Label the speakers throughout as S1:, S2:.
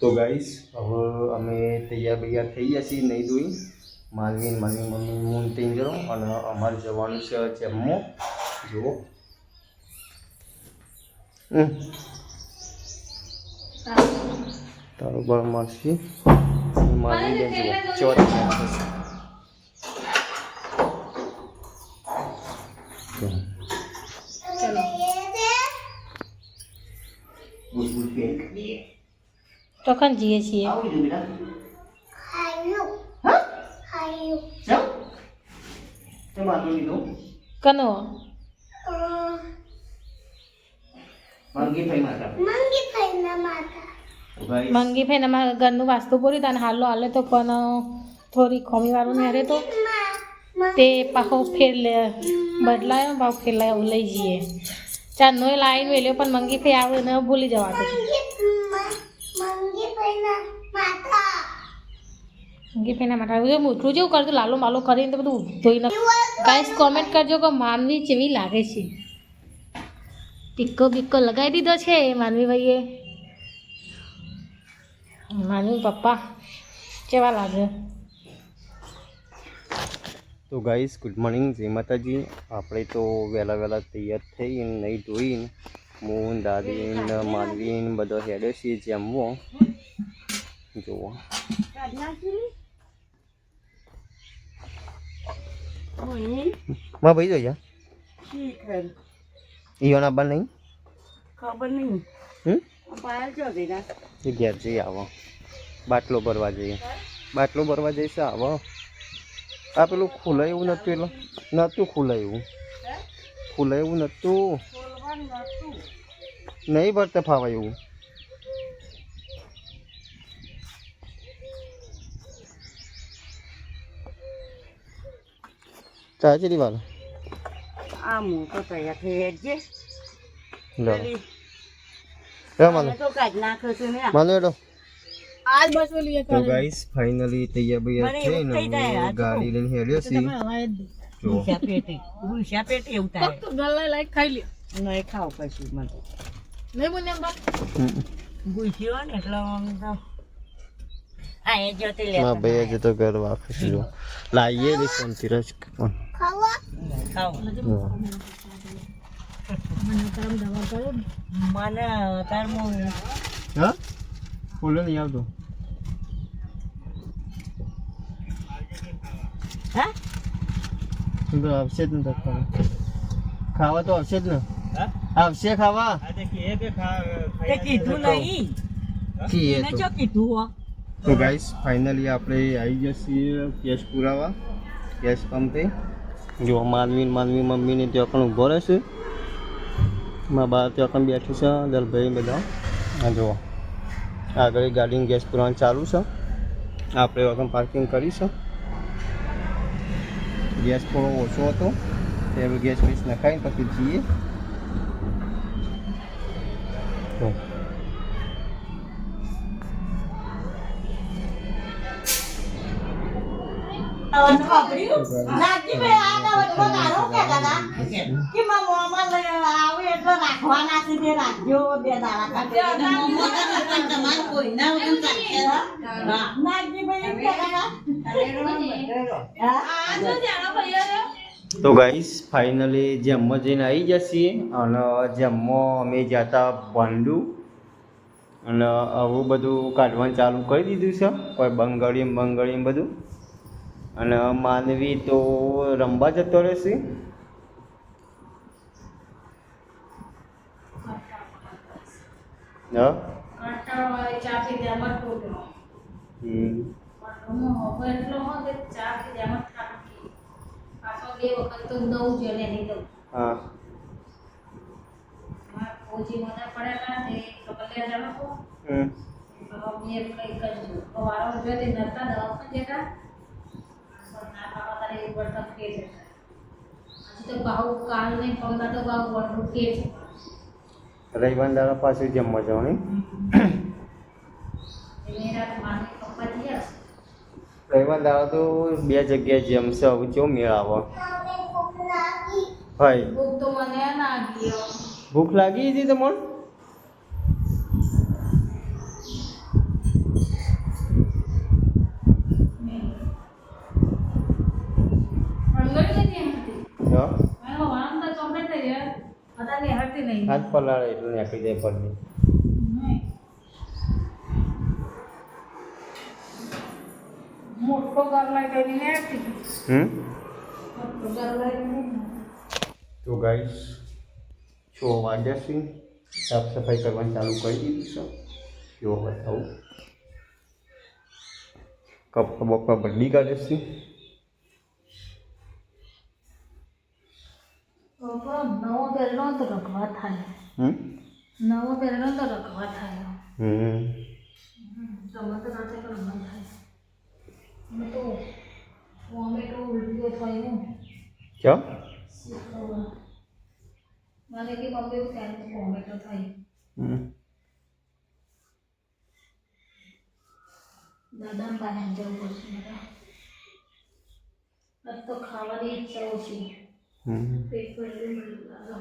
S1: તો ગાઈસ હવે અમે તૈયાર થઈ ગયા છીએ નહીં ધોઈ માનવી મમ્મી મૂન થઈ ગયો અને અમારે જવાનું છે જમ્મુ જુઓ તારું બળ મળશે માનવી જુઓ
S2: તો કન જઈએ છીએ કનો મંગી ભાઈ અમારા ઘરનું વાસ્તુ પૂરી તને હાલે તો પણ થોડી ખોમી વાળું ને તો તે પાછો બદલાયો પાછો ફેરલાયો લઈ જઈએ ચારનો લાઈન વેલ્યો પણ મંગી ભાઈ આવે ને ભૂલી જવાતું મંગી ભાઈના માટે મોટું જેવું કરતું લાલો માલો કરીને તો બધું ધોઈ નાખ ગાઈસ કોમેન્ટ કરજો કે માનવી કેવી લાગે છે ટીક્કો બીક્કો લગાવી દીધો છે માનવી ભાઈએ માનવી પપ્પા કેવા લાગે
S1: તો ગાઈસ ગુડ મોર્નિંગ જય માતાજી આપણે તો વહેલા તૈયાર થઈને નહીં ધોઈને હું દાદી ને માનવી ને બધો હેડે છીએ જમવો જુઓ માં ભાઈ જોયા ઈવાના બન નહીં
S3: ખબર નહીં પાયલ જો દેના
S1: એ ઘેર જઈ આવો બાટલો ભરવા જઈશે આવો આ પેલું ખુલાય એવું નતું નતું ખુલાય એવું નતું નહીં ભરતે ફાવાય એવું ચાચી વાળો
S3: આ હું તો તૈયાર થઈ જે તો કાઢ નાખ્યો છે ને
S1: માનો એડો
S2: આજ બસ ઓલી
S1: તો ગાઈસ ફાઇનલી તૈયાર થઈને ગાડી લઈને હેડ્યો છે
S3: ગુલશા પેટી એવું થાય
S2: તો ગલ્લા લાઈક ખાઈ લે
S3: નહીં ખાવ પછી મને
S2: નહીં મને બા
S3: ગુલશી ને એટલે આ એ જોતે લે
S1: માં ભાઈ જે તો ઘર વાપસ જો લાઈએ દે સંતિરજ
S3: ખાવ
S2: મને કામ દવા કરો
S3: મને તાર મો
S1: હા ફૂલ નહીં આવતો
S3: હા
S1: તો આવશે જ ને ખાવા તો આવશે જ ને આવશે ખાવા
S3: તે કીધું નહીં
S1: કીએ
S3: મેં જો કીધું હો
S1: તો ગાઈસ ફાઇનલી આપણે આવી જઈએ કેશ પુરાવા કેશ પંપે જો માનવી મમ્મીને ત્યાં પણ ઊભો રહેશે મારા બા ત્યાં પણ બેઠું છે દલભાઈ બધા આ જુઓ આગળ ગાડીની ગેસ પુરાવાનું ચાલુ છે આપણે વગર પાર્કિંગ કરીશું ગેસ થોડો ઓછો હતો તે ગેસ બીસ નખાઈને પછી જઈએ તો તો ગાઈસ ફાઇનલી જમવા જઈને આવી જશે અને જમવા અમે જતા ભંડું અને આવું બધું કાઢવાનું ચાલુ કરી દીધું છે કોઈ બંગળી બધું અને માનવી તો રમવા જતો રહેશે હા રવિવાર દાડા પાછું જમવા જવાની રવિવાર દાડા તો બે જગ્યાએ જમશે હવે જો મેળ આવે ભાઈ ભૂખ લાગી હતી તમને હાથ પલાળે એટલું નાખી દે પડે.
S2: મોટો ઘર લઈ ગઈ મોટો ઘર લઈ
S1: તો ગાઈસ 6 વાગ્યા છે, સાફ સફાઈ કરવાનું ચાલુ કરી દીધું છે. જો બતાવું કપડા બપડા બદલી કાઢે છે.
S2: નવો પહેરલો તો રખવા થાય. નવો પહેરલો તો રખવા થાય. તમે તો રાતે રખવા થાય. મેં તો ટોમેટો ઉલટીઓ થયું.
S1: ક્યાં
S2: મને કે મમ્મી ત્યારે ટોમેટો થઈ. દાદા પાસે જવું પડશે મારે. આજ તો ખાવાની ઈચ્છા ઓછી. પેટ ભરેલું લાગે.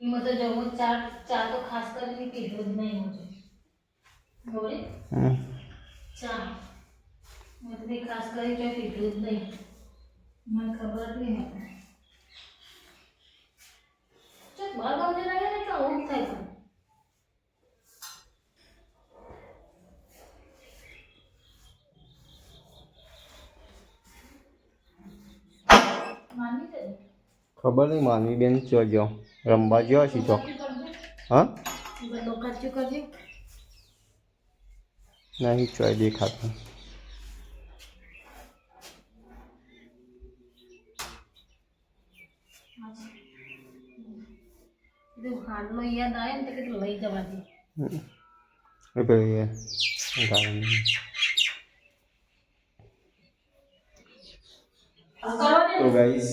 S2: એમાં તો જમો ચા તો ખાસ કરીને પીધો જ નહીં હોતો. ખબર ચા મેં તો ખાસ કરી ચા પીધું જ નહીં. મને ખબર જ નહીં હતી. ચાલ બહાર ગામને લાગે ને તો આવું જ થાય.
S1: ખબર નહીં માનવી બેન ચો ગયો રમવા ગયો છે તો. હા નહીં ચોય દેખાતું.
S2: હાલનો યાદ આવે ને તો કેટલું લઈ જવા દે.
S1: તો ગાઈસ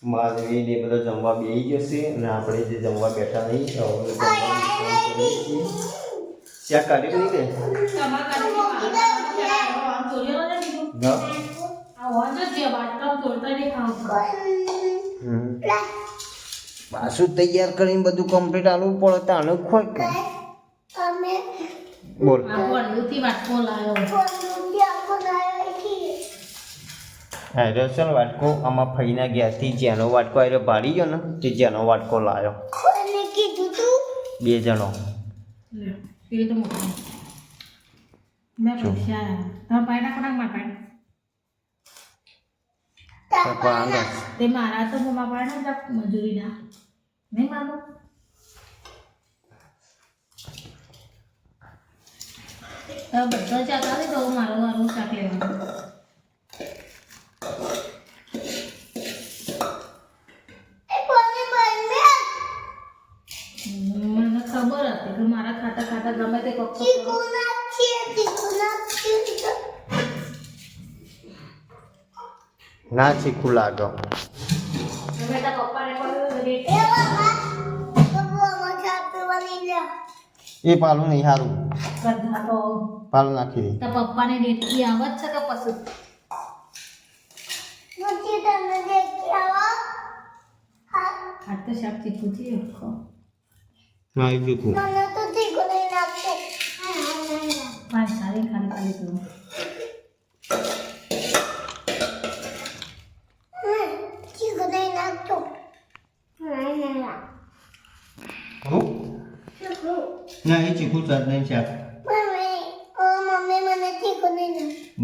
S1: માધવી ને બધા જમવા બેસી જશે અને આપણે જે જમવા બેઠા નહીં શાક કાઢ્યું નહીં ને પાછું તૈયાર કરીને બધું કમ્પ્લીટ આલવું પડે તો આનું ખોય કે બોલ હા રસલ વાટકો આમાં ફઈના ગેસથી જેનો વાટકો આવ્યો ભાડી ગયો ને તે જેનો વાટકો લાવ્યો. 2 જણો.
S2: તે મારા તો મમ્મા પાડે મજૂરી ના નહીં માનો. બધા ચાક આવે તો મારો મારું શાક લેવાનું. મને ખબર હતી કે મારા ખાતા ખાતા ગમે તે
S1: ના ચીખું લાગો. એ પાલું નહીં સારું. પાલું નાખી દે.
S2: પપ્પાને રેટકી આવત છે કે પછી આ તો શાક ચીકુ છે.
S1: હા એ ચીખું.
S2: સારી ખાલી તું
S1: ના એ ચીખું ચાટ નહીં શાક.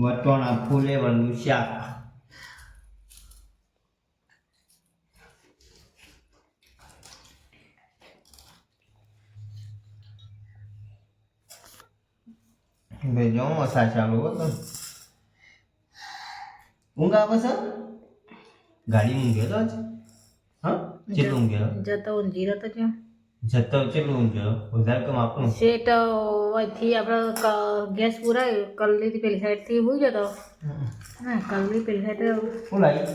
S1: વટોણા ફૂલેવરનું શાક. ભાઈ જો મસા ચાલુ હતો. ઊંઘ આવે છે? ગાડી ઊંઘ્યો તો જ? હા કેટલું ઊંઘ્યો?
S2: જતો ઊંઘી તો ક્યાં
S1: જતો કેટલું ઊંઘ્યો? વધારે કમ આપણું
S2: શેટ અહીંથી આપણે ગેસ પુરાય કલ્લીથી પેલી સાઈડથી હું જતો. હા કલ્લી પેલી સાઈડ
S1: શું લાવી?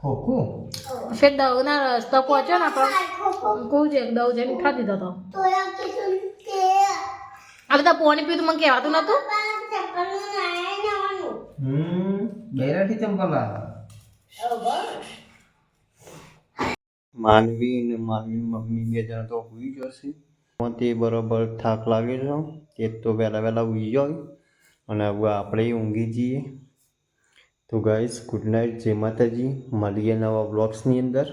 S1: ખોખું
S2: શેટ દવના રસ્તો પહોંચ્યો ને આપણે કહું છે દવ જઈને ઉઠા દીધો હતો. આ બધા પાણી પીવું મને કહેવાતું નતું.
S1: બૈરાથી ચંપલ માનવી ને માનવી મમ્મી 2 જણા તો સુઈ જશે. તે બરોબર થાક લાગે છે એ તો વહેલા ઉઈ જાય અને હવે આપણે ઊંઘી જઈએ. તો ગાઈસ ગુડ નાઇટ, જય માતાજી. મળીએ નવા બ્લોગ્સની અંદર.